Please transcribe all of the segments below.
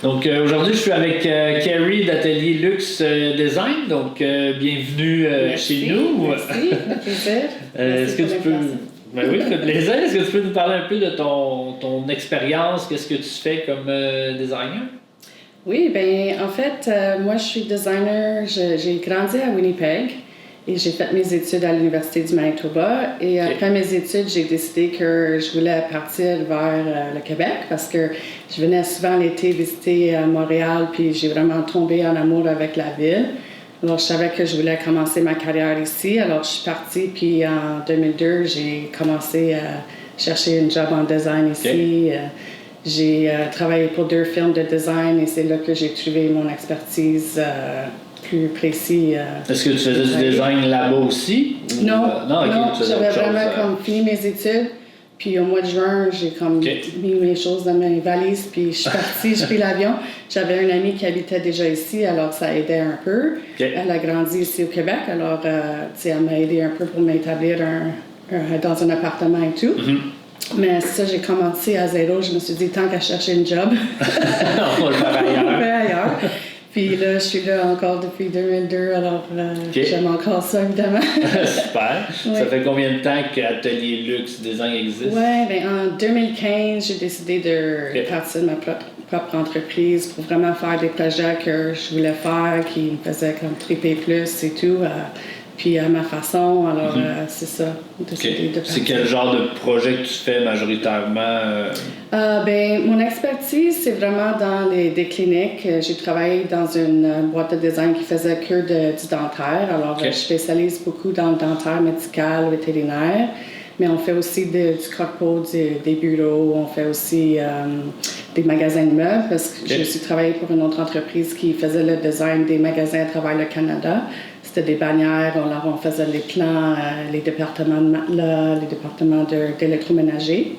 Donc aujourd'hui, je suis avec Carrie d'Atelier Luxe Design. Donc bienvenue chez nous. Merci, avec plaisir. Est-ce que tu peux... Ben oui, ça fait plaisir. Est-ce que tu peux nous parler un peu de ton expérience? Qu'est-ce que tu fais comme designer? Oui, bien, en fait, moi, je suis designer. J'ai grandi à Winnipeg et j'ai fait mes études à l'Université du Manitoba. Et après mes études, j'ai décidé que je voulais partir vers le Québec parce que je venais souvent l'été visiter Montréal, puis j'ai vraiment tombé en amour avec la ville. Alors, je savais que je voulais commencer ma carrière ici. Alors, je suis partie, puis en 2002, j'ai commencé à chercher un job en design ici. J'ai travaillé pour 2 firmes de design et c'est là que j'ai trouvé mon expertise plus précise. Est-ce que tu faisais du design là-bas aussi? Non, non, j'avais vraiment comme fini mes études. Puis au mois de juin, j'ai comme mis mes choses dans mes valises, puis je suis partie, j'ai pris l'avion. J'avais un ami qui habitait déjà ici, alors ça aidait un peu. Elle a grandi ici au Québec, alors elle m'a aidé un peu pour m'établir dans un appartement et tout. Mais ça, j'ai commencé à zéro. Je me suis dit, tant qu'à chercher une job, on va le faire ailleurs. Puis là, je suis là encore depuis 2002, alors j'aime encore ça, évidemment. Super. Ça fait combien de temps qu'Atelier Luxe Design existe? Oui, bien en 2015, j'ai décidé de partir de ma propre entreprise pour vraiment faire des projets que je voulais faire, qui me faisaient comme triper plus et tout. Puis à ma façon, alors c'est ça. C'est quel genre de projet que tu fais majoritairement? Ben, mon expertise, c'est vraiment dans des cliniques. J'ai travaillé dans une boîte de design qui faisait que du dentaire. Alors, je spécialise beaucoup dans le dentaire médical, vétérinaire. Mais on fait aussi du corpo, des bureaux. On fait aussi des magasins de meubles parce que j'ai aussi travaillé pour une autre entreprise qui faisait le design des magasins à travers le Canada. C'était des bannières, on faisait les plans, les départements de matelas, les départements d'électroménager.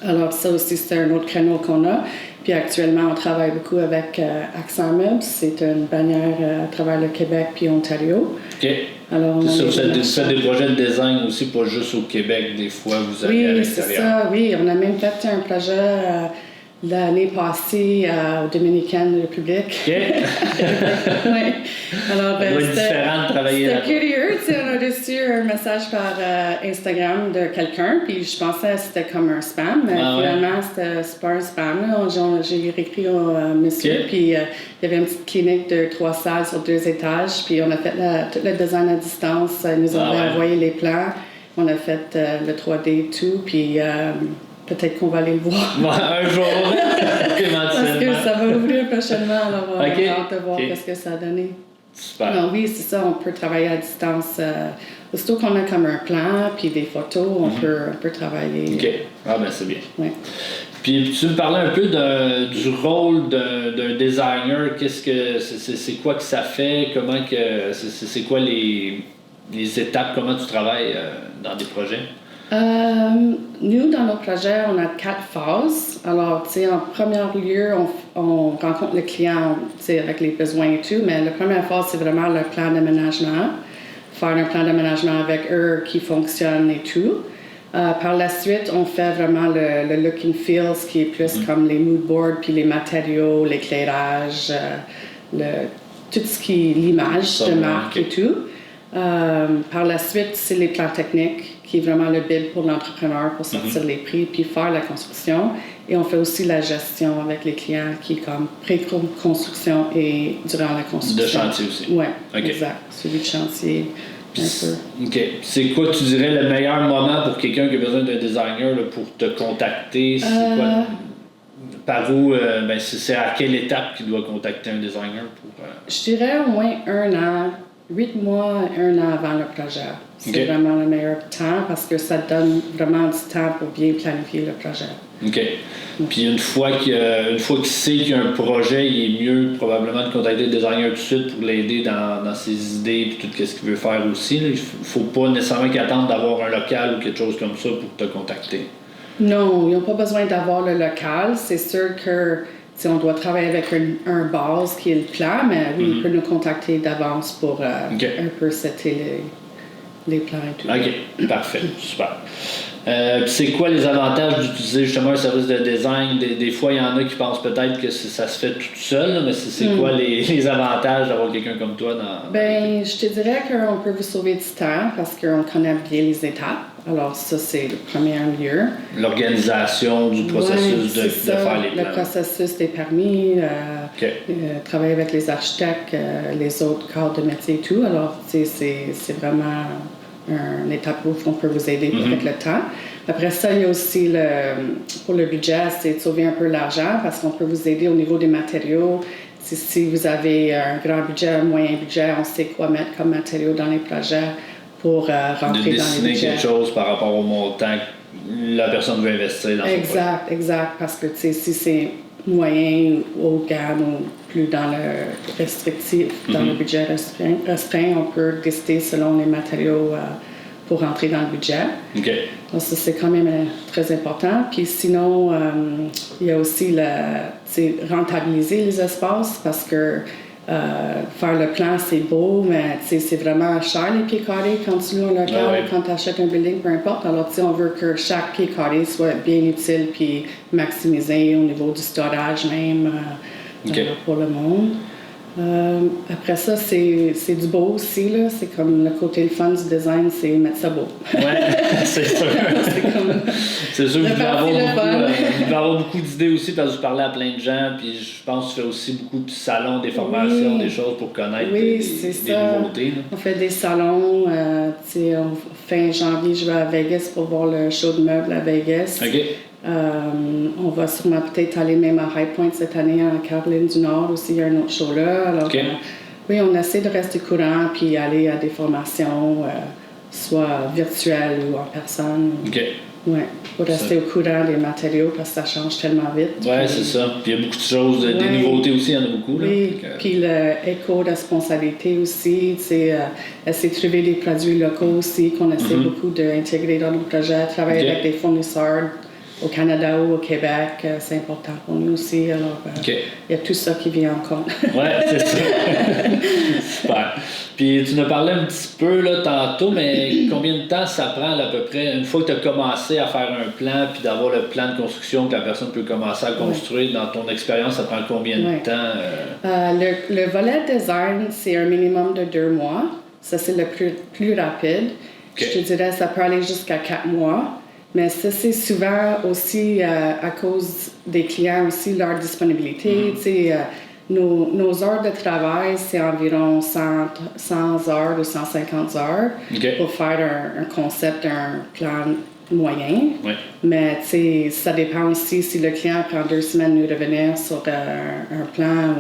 Alors ça aussi, c'est un autre créneau qu'on a. Puis actuellement, on travaille beaucoup avec Accent Meubles. C'est une bannière à travers le Québec puis Ontario. Alors, vous faites des projets de design aussi, pas juste au Québec, des fois, vous allez à l'extérieur. Oui, c'est ça, oui. On a même fait un projet... l'année passée aux Dominicaine République. Oui. Alors, c'était différent de travailler là-bas. C'était curieux, on a reçu un message par Instagram de quelqu'un, puis je pensais que c'était comme un spam, mais finalement, c'est pas un spam. J'ai écrit au monsieur, puis il y avait une petite clinique de 3 salles sur 2 étages, puis on a fait tout le design à distance. Ils nous ont envoyé les plans, on a fait le 3D et tout, puis... peut-être qu'on va aller le voir. Un jour, parce que ça va ouvrir prochainement, alors on va hâte de voir ce que ça a donné. Super. Alors oui, c'est ça, on peut travailler à distance. Aussitôt qu'on a comme un plan, puis des photos, on peut travailler. OK. Ah ben c'est bien. Ouais. Puis tu me parlais un peu du rôle d'un designer. Qu'est-ce que c'est quoi que ça fait? Comment que c'est quoi les étapes? Comment tu travailles dans des projets? Nous, dans nos projets, on a 4 phases. Alors, tu sais, en premier lieu, on rencontre le client, tu sais, avec les besoins et tout, mais la première phase, c'est vraiment le plan d'aménagement. Faire un plan d'aménagement avec eux qui fonctionne et tout. Par la suite, on fait vraiment le look and feel, ce qui est plus comme les mood boards, puis les matériaux, l'éclairage, tout ce qui est l'image de marque et tout. Par la suite, c'est les plans techniques, qui est vraiment le build pour l'entrepreneur pour sortir les prix puis faire la construction. Et on fait aussi la gestion avec les clients qui est comme pré-construction et durant la construction. De chantier aussi. Oui, exact. Celui de chantier, un peu. OK. C'est quoi, tu dirais, le meilleur moment pour quelqu'un qui a besoin d'un designer là, pour te contacter? C'est quoi? Par où? C'est à quelle étape qu'il doit contacter un designer? Je dirais au moins 1 an. 8 mois, 1 an avant le projet. C'est vraiment le meilleur temps parce que ça donne vraiment du temps pour bien planifier le projet. OK. Puis une fois qu'il sait qu'il y a un projet, il est mieux probablement de contacter le designer tout de suite pour l'aider dans ses idées et tout ce qu'il veut faire aussi. Là. Il ne faut pas nécessairement qu'il attende d'avoir un local ou quelque chose comme ça pour te contacter. Non, ils n'ont pas besoin d'avoir le local. C'est sûr que on doit travailler avec un base qui est le plan, mais oui, il peut nous contacter d'avance pour un peu setter les plans et tout. OK, parfait, super. C'est quoi les avantages d'utiliser justement un service de design? Des fois, il y en a qui pensent peut-être que ça se fait tout seul, là, mais c'est quoi les avantages d'avoir quelqu'un comme toi dans je te dirais qu'on peut vous sauver du temps parce qu'on connaît bien les étapes. Alors ça, c'est le premier lieu. L'organisation du processus de faire les plans. Le processus des permis, travailler avec les architectes, les autres corps de métier et tout. Alors, c'est vraiment une étape où on peut vous aider avec le temps. Après ça, il y a aussi pour le budget, c'est de sauver un peu l'argent parce qu'on peut vous aider au niveau des matériaux. Si vous avez un grand budget, un moyen budget, on sait quoi mettre comme matériaux dans les projets pour rentrer dans les budgets. De dessiner quelque chose par rapport au montant que la personne veut investir dans son projet. Exact. Parce que si c'est moyen ou haut de gamme ou plus dans le restrictif, dans le budget restreint, on peut décider selon les matériaux pour rentrer dans le budget. Donc ça, c'est quand même très important. Puis sinon, il y a aussi rentabiliser les espaces parce que faire le plan, c'est beau, mais c'est vraiment cher les pieds carrés quand tu loues un local ou quand tu achètes un building, peu importe. Alors, on veut que chaque pied carré soit bien utile puis maximisé au niveau du storage même pour le monde. Après ça, c'est du beau aussi, là. C'est comme le côté le fun du design, c'est mettre ça beau. C'est sûr. C'est sûr que vous devez avoir beaucoup d'idées aussi parce que vous parlez à plein de gens, puis je pense que tu fais aussi beaucoup de salons, des formations, des choses pour connaître des nouveautés. Là. On fait des salons. Fin janvier, je vais à Vegas pour voir le show de meubles à Vegas. On va sûrement peut-être aller même à High Point cette année en Caroline du Nord aussi, il y a un autre show là. Alors, oui, on essaie de rester courant puis aller à des formations, soit virtuelles ou en personne. Oui, pour rester au courant des matériaux parce que ça change tellement vite. Oui, c'est ça. Puis il y a beaucoup de choses, des nouveautés aussi, il y en a beaucoup. Oui, puis l'éco-responsabilité aussi, essayer de trouver des produits locaux aussi qu'on essaie beaucoup d'intégrer dans nos projets, travailler avec des fournisseurs au Canada ou au Québec, c'est important pour nous aussi. Alors, il y a tout ça qui vient en compte. Oui, c'est ça. Super. Puis tu nous parlais un petit peu là, tantôt, mais combien de temps ça prend à peu près, une fois que tu as commencé à faire un plan, puis d'avoir le plan de construction que la personne peut commencer à construire, dans ton expérience, ça prend combien de temps? Le volet design, c'est un minimum de 2 mois. Ça, c'est le plus rapide. Je te dirais, ça peut aller jusqu'à 4 mois. Mais ça, c'est souvent aussi à cause des clients aussi, leur disponibilité. Nos heures de travail, c'est environ 100 heures ou 150 heures pour faire un concept, un plan moyen. Mais ça dépend aussi si le client prend 2 semaines de nous revenir sur un plan,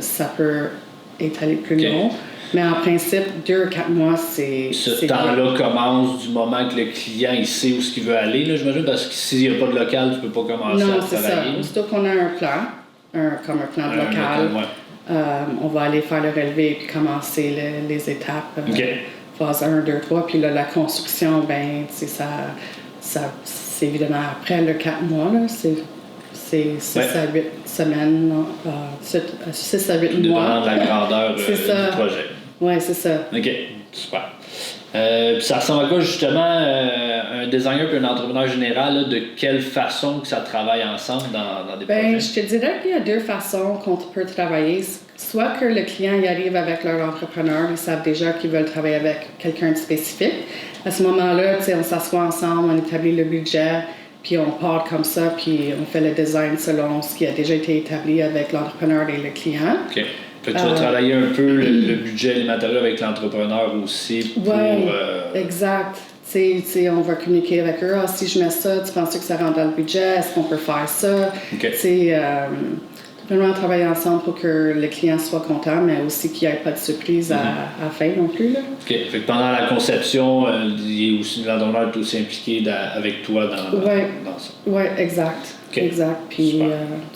ça peut étaler plus long. Mais en principe, 2 à 4 mois, c'est... Ce temps-là commence du moment que le client il sait où il veut aller, là, j'imagine, parce que s'il n'y a pas de local, tu ne peux pas commencer à travailler. Non, c'est ça. Aussitôt qu'on a un plan, comme un plan de local, on va aller faire le relevé et commencer les étapes. Phase 1, 2, 3. Puis là, la construction, c'est évidemment après le 4 mois, là, c'est 6 à 8 semaines, 6 à 8 mois. Dépendant de la grandeur du projet. Oui, c'est ça. OK, super. Puis ça ressemble à quoi, justement, un designer et un entrepreneur général, là, de quelle façon que ça travaille ensemble dans des projets? Je te dirais qu'il y a 2 façons qu'on peut travailler. Soit que le client y arrive avec leur entrepreneur, ils savent déjà qu'ils veulent travailler avec quelqu'un de spécifique. À ce moment-là, on s'assoit ensemble, on établit le budget, puis on part comme ça, puis on fait le design selon ce qui a déjà été établi avec l'entrepreneur et le client. OK. Fait que tu vas travailler un peu le budget et les matériaux avec l'entrepreneur aussi pour... Oui, exact. On va communiquer avec eux. Ah, si je mets ça, tu penses que ça rentre dans le budget? Est-ce qu'on peut faire ça? Vraiment travailler ensemble pour que le client soit content, mais aussi qu'il n'y ait pas de surprise à la fin non plus. Là. OK. Fait que pendant la conception, l'entrepreneur est aussi impliqué avec toi dans ça. Oui, exact. Exact. Puis,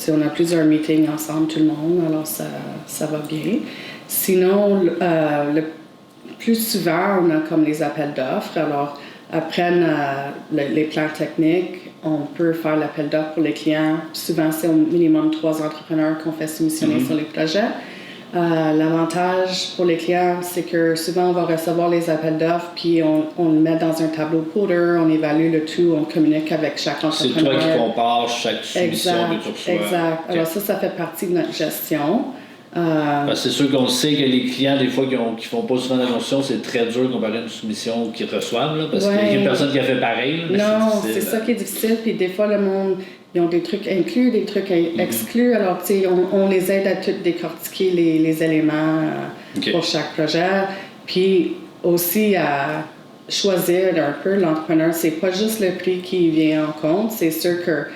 on a plusieurs meetings ensemble, tout le monde, alors ça va bien. Sinon, le plus souvent, on a comme les appels d'offres. Alors, après les plans techniques, on peut faire l'appel d'offres pour les clients. Souvent, c'est au minimum 3 entrepreneurs qu'on fait soumissionner sur les projets. L'avantage pour les clients, c'est que souvent, on va recevoir les appels d'offres, puis on le met dans un tableau coder, on évalue le tout, on communique avec chaque entrepreneur. C'est toi qui compares chaque soumission que tu reçois. Exact. Okay. Alors ça fait partie de notre gestion. C'est sûr qu'on sait que les clients, des fois, qui font pas souvent d'annonces, c'est très dur comparé à une soumission qu'ils reçoivent, là, parce qu'il y a personne qui a fait pareil. Non, c'est ça qui est difficile. Puis des fois, le monde, ils ont des trucs inclus, des trucs exclus. Alors, tu sais, on les aide à tout décortiquer les éléments pour chaque projet. Puis aussi à choisir un peu l'entrepreneur. C'est pas juste le prix qui vient en compte. C'est sûr que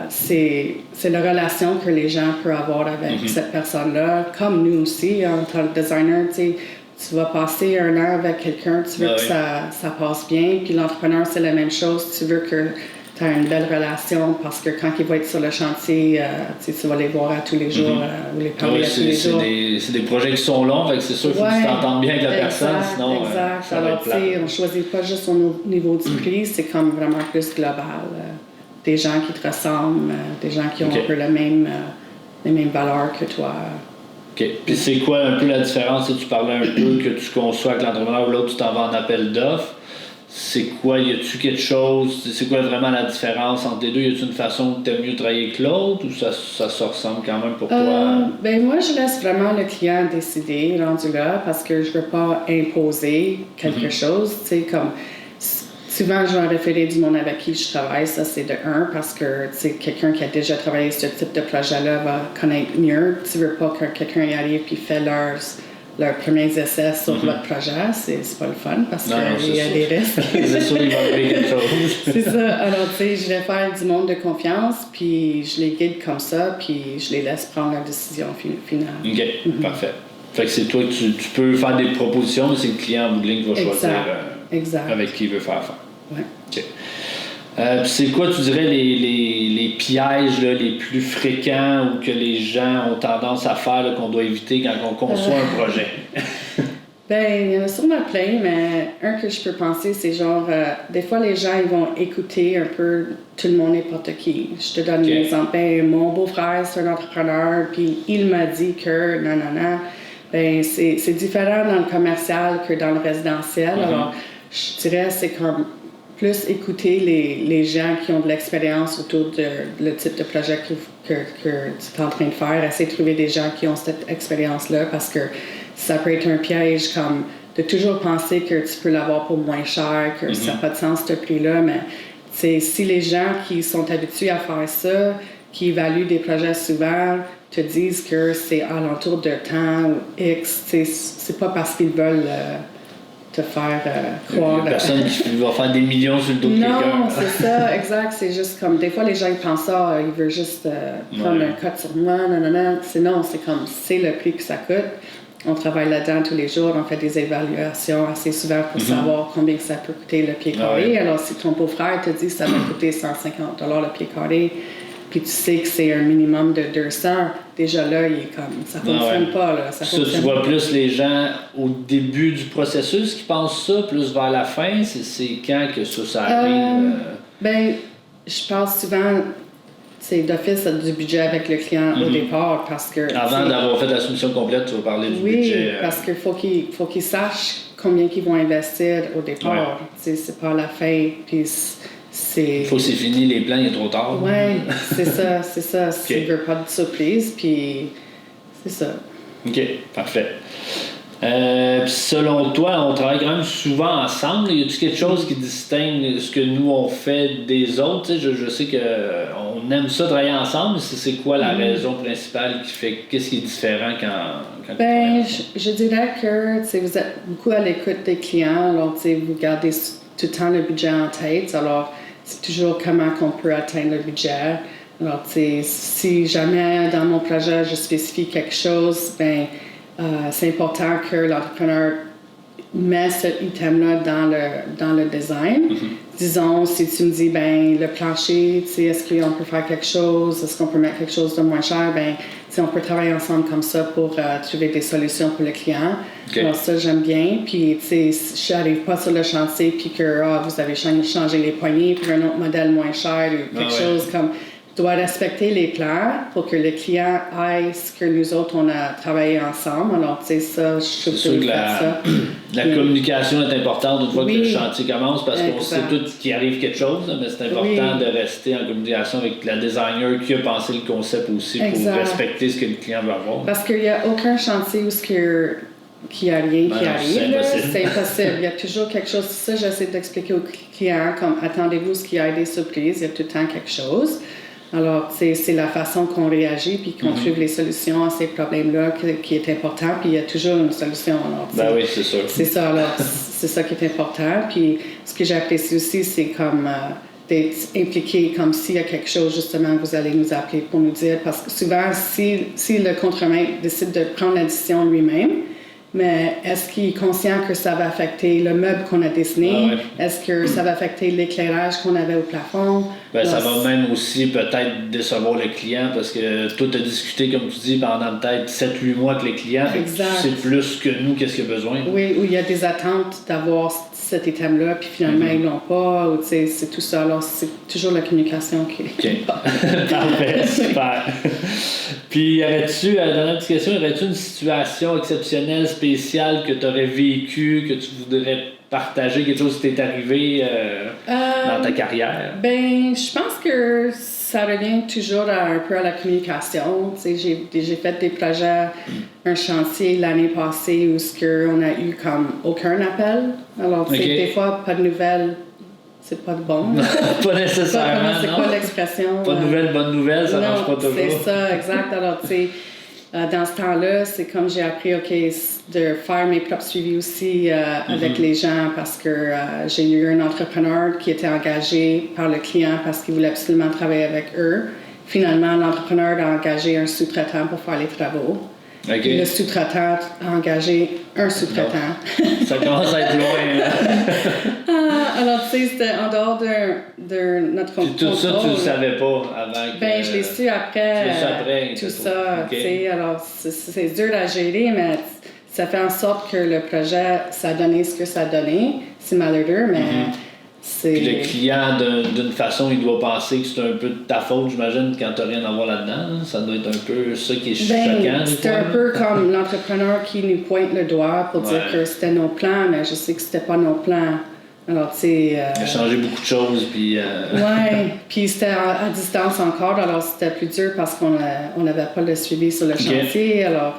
c'est la relation que les gens peuvent avoir avec cette personne-là. Comme nous aussi, en tant que designer, tu vas passer 1 heure avec quelqu'un, tu veux que ça passe bien. Puis l'entrepreneur, c'est la même chose. Tu veux que tu as une belle relation parce que quand il va être sur le chantier, tu vas les voir à tous les jours ou les parler à tous les jours. C'est des projets qui sont longs, fait que c'est sûr qu'il faut que tu t'entendes bien avec la personne, sinon ça va être plate. Alors, on ne choisit pas juste au niveau du prix, c'est comme vraiment plus global. Des gens qui te ressemblent, des gens qui ont un peu les mêmes valeurs que toi. OK. Puis c'est quoi un peu la différence? Tu parlais un peu que tu conçois avec l'entrepreneur, l'autre tu t'en vas en appel d'offres. C'est quoi? Y a-tu quelque chose? C'est quoi vraiment la différence entre les deux? Y a-tu une façon que tu aimes mieux travailler que l'autre ou ça se ressemble quand même pour toi? Ben moi, je laisse vraiment le client décider, rendu là, parce que je veux pas imposer quelque chose. Tu sais, comme... Souvent, je vais référer du monde avec qui je travaille, ça c'est de 1, parce que quelqu'un qui a déjà travaillé ce type de projet-là va connaître mieux. Tu veux pas que quelqu'un y arrive et fait leurs premiers essais sur votre projet, c'est pas le fun parce qu'il y a des risques. C'est sûr qu'il va arriver quelque chose. C'est ça. Alors, tu sais, je vais faire du monde de confiance, puis je les guide comme ça, puis je les laisse prendre leur décision finale. OK, parfait. Fait que c'est toi, tu peux faire des propositions, mais c'est le client en bout de ligne qui va choisir avec qui il veut faire affaire. Ouais. OK. C'est quoi, tu dirais, les pièges là, les plus fréquents ou que les gens ont tendance à faire là, qu'on doit éviter quand on conçoit un projet? Ben, il y en a sûrement plein, mais un que je peux penser, c'est genre, des fois, les gens, ils vont écouter un peu tout le monde, n'importe qui. Je te donne un exemple. Ben, mon beau-frère, c'est un entrepreneur, puis il m'a dit que, non. Ben, c'est différent dans le commercial que dans le résidentiel. Alors, je dirais, c'est comme plus écouter les gens qui ont de l'expérience autour de le type de projet que tu es en train de faire. Essayer de trouver des gens qui ont cette expérience-là parce que ça peut être un piège comme de toujours penser que tu peux l'avoir pour moins cher, que ça n'a pas de sens ce prix-là. Mais si les gens qui sont habitués à faire ça, qui évaluent des projets souvent, te disent que c'est alentour de temps X, c'est pas parce qu'ils veulent... te faire croire... Il y a personne qui va faire des millions sur le dos de quelqu'un. Non, c'est ça, exact. C'est juste comme... Des fois, les gens ils pensent ça, ils veulent juste prendre un cut sur moi, non. C'est comme, c'est le prix que ça coûte. On travaille là-dedans tous les jours, on fait des évaluations assez souvent pour savoir combien ça peut coûter le pied carré. Alors, si ton beau-frère te dit que ça va coûter 150 $ le pied carré, puis tu sais que c'est un minimum de 200, déjà là, il est comme, ça fonctionne pas. Là, ça, tu vois plus les gens au début du processus qui pensent ça, plus vers la fin, c'est quand que ça arrive? Ben, je pense souvent, c'est d'office du budget avec le client au départ, parce que... Avant d'avoir fait la soumission complète, tu vas parler du budget. Oui, parce qu'il faut qu'ils sachent combien ils vont investir au départ. C'est pas à la fin, puis... Il faut que c'est fini, les plans, il est trop tard. Oui, c'est ça. Si tu ne veux pas de surprise, puis c'est ça. OK, parfait. Selon toi, on travaille quand même souvent ensemble. Y a-t-il quelque chose qui distingue ce que nous on fait des autres? Je sais qu'on aime ça travailler ensemble, mais c'est quoi la raison principale qui fait... Qu'est-ce qui est différent quand ben, je dirais que vous êtes beaucoup à l'écoute des clients, alors vous gardez tout le temps le budget en tête, alors c'est toujours comment qu'on peut atteindre le budget. Alors, si jamais dans mon projet je spécifie quelque chose, ben c'est important que l'entrepreneur met cet item-là dans le design. Disons, si tu me dis, ben le plancher, est-ce qu'on peut faire quelque chose, est-ce qu'on peut mettre quelque chose de moins cher, ben on peut travailler ensemble comme ça pour trouver des solutions pour le client. Alors ça, j'aime bien. Puis, si je n'arrive pas sur le chantier puis que vous avez changé les poignées pour un autre modèle moins cher ou quelque chose comme... doit respecter les plans pour que le client aille ce que nous autres, on a travaillé ensemble. Alors, tu sais, ça, je trouve C'est sûr que la communication est importante une fois que le chantier commence parce qu'on sait tout qu'il arrive quelque chose, mais c'est important de rester en communication avec la designer qui a pensé le concept aussi pour respecter ce que le client veut avoir. Parce qu'il n'y a aucun chantier où qu'il n'y a rien qui arrive. C'est impossible. Il y a toujours quelque chose. Ça, j'essaie d'expliquer aux clients comme attendez-vous ce qu'il y a des surprises. Il y a tout le temps quelque chose. Alors, c'est la façon qu'on réagit puis qu'on trouve les solutions à ces problèmes-là qui est important. Puis il y a toujours une solution. Alors, oui, c'est sûr. C'est ça. Alors, c'est ça qui est important. Puis ce que j'apprécie aussi, c'est comme d'être impliqué, comme s'il y a quelque chose, justement, vous allez nous appeler pour nous dire. Parce que souvent, si le contremaître décide de prendre la décision lui-même, mais est-ce qu'il est conscient que ça va affecter le meuble qu'on a dessiné? Est-ce que ça va affecter l'éclairage qu'on avait au plafond? Ça va même aussi peut-être décevoir le client parce que toi, tu as discuté, comme tu dis, pendant peut-être 7-8 mois avec les clients. Exact. C'est plus que nous, qu'est-ce qu'il y a besoin. Oui, où il y a des attentes d'avoir cet item-là, puis finalement, ils l'ont pas. Ou, c'est tout ça. Alors, c'est toujours la communication qui est Parfait, super. Puis, dernière petite question, y aurait-tu une situation exceptionnelle, spéciale que tu aurais vécue, que tu voudrais partager, quelque chose qui t'est arrivé dans ta carrière? Je pense que ça revient toujours un peu à la communication. J'ai fait des projets, un chantier l'année passée où on a eu comme aucun appel. Alors, des fois, pas de nouvelles. C'est pas de bon. Pas nécessairement. C'est quoi l'expression? Pas de nouvelles, bonne nouvelle, ça marche pas toujours. C'est ça, exact. Alors, tu sais, dans ce temps-là, c'est comme j'ai appris, de faire mes propres suivis aussi avec les gens parce que j'ai eu un entrepreneur qui était engagé par le client parce qu'il voulait absolument travailler avec eux. Finalement, l'entrepreneur a engagé un sous-traitant pour faire les travaux. Okay. Le sous-traitant a engagé un sous-traitant. Ça commence à être loin. Alors, tu sais, c'était en dehors de notre contrôle. Tout ça, tu le savais pas avant que... je l'ai su après. Tu l'as su après. Tout ça, tu sais. Alors, c'est dur à gérer, mais ça fait en sorte que le projet, ça a donné ce que ça a donné. C'est malheureux, mais c'est... Puis le client, d'une façon, il doit penser que c'est un peu de ta faute, j'imagine, quand t'as rien à voir là-dedans. Ça doit être un peu ça qui est choquant. C'est un peu comme l'entrepreneur qui nous pointe le doigt pour dire que c'était nos plans, mais je sais que c'était pas nos plans. Alors, tu sais... Il a changé beaucoup de choses, puis... puis c'était à distance encore, alors c'était plus dur parce qu'on n'avait pas le suivi sur le chantier, alors...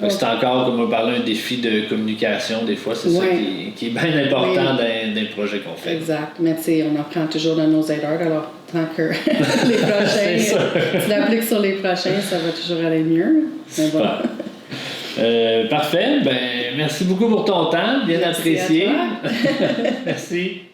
c'est encore, comme on parlait, un défi de communication, des fois, c'est ça qui est bien important dans les projets qu'on fait. Exact, mais tu sais, on apprend toujours de nos aideurs, alors tant que les prochains... tu l'appliques sur les prochains, ça va toujours aller mieux. Mais bon. Parfait. Merci beaucoup pour ton temps. Bien apprécié. À toi. Merci.